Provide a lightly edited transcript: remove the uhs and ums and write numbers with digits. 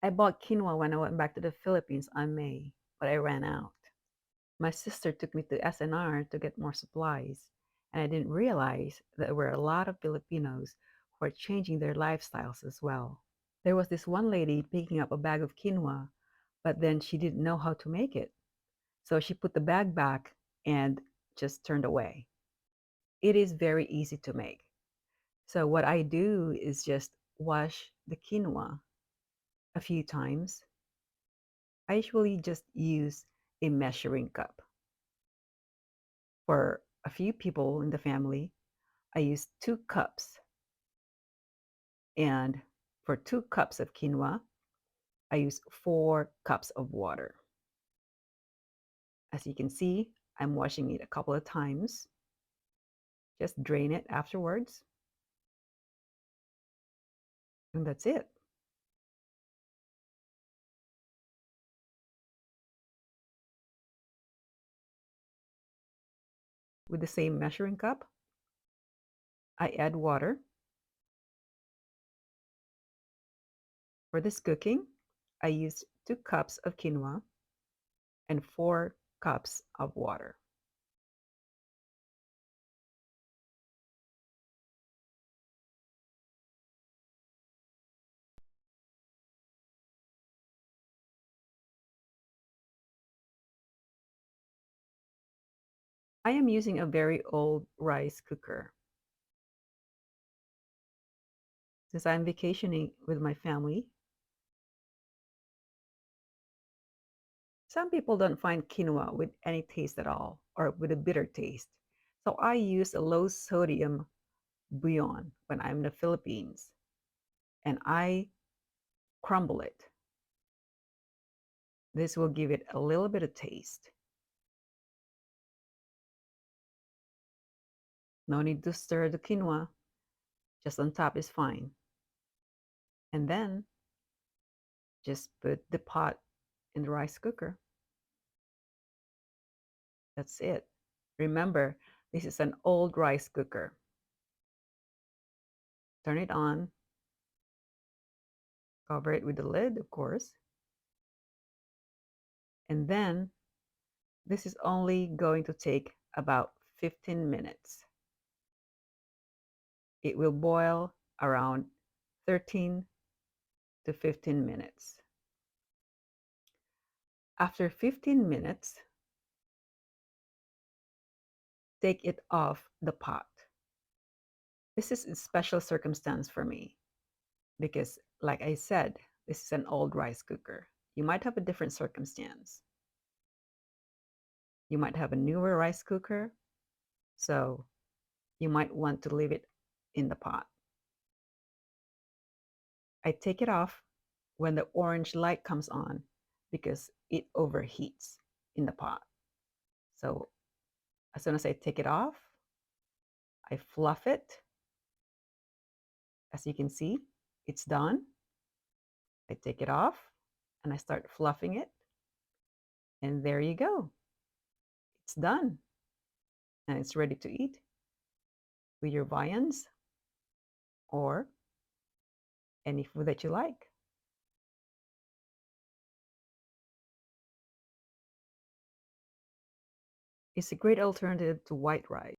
I bought quinoa when I went back to the Philippines on May, but I ran out. My sister took me to SNR to get more supplies, and I didn't realize that there were a lot of Filipinos who are changing their lifestyles as well. There was this one lady picking up a bag of quinoa, but then she didn't know how to make it. So she put the bag back and just turned away. It is very easy to make. So what I do is just wash the quinoa a few times. I usually just use a measuring cup. For a few people in the family, I use 2 cups. And for 2 cups of quinoa, I use 4 cups of water. As you can see, I'm washing it a couple of times. Just drain it afterwards. And that's it. With the same measuring cup, I add water. For this cooking, I used 2 cups of quinoa and 4 cups of water. I am using a very old rice cooker. Since I'm vacationing with my family, some people don't find quinoa with any taste at all or with a bitter taste. So I use a low sodium bouillon when I'm in the Philippines and I crumble it. This will give it a little bit of taste. No need to stir the quinoa, just on top is fine. And then just put the pot in the rice cooker. That's it. Remember, this is an old rice cooker. Turn it on, cover it with the lid, of course. And then this is only going to take about 15 minutes. It will boil around 13 to 15 minutes. After 15 minutes, take it off the pot. This is a special circumstance for me because, like I said, this is an old rice cooker. You might have a different circumstance. You might have a newer rice cooker, so you might want to leave it in the pot. I take it off when the orange light comes on because it overheats in the pot. So as soon as I take it off, I fluff it. As you can see, it's done. I take it off and I start fluffing it. And there you go. It's done. And it's ready to eat with your viands or any food that you like. It's a great alternative to white rice.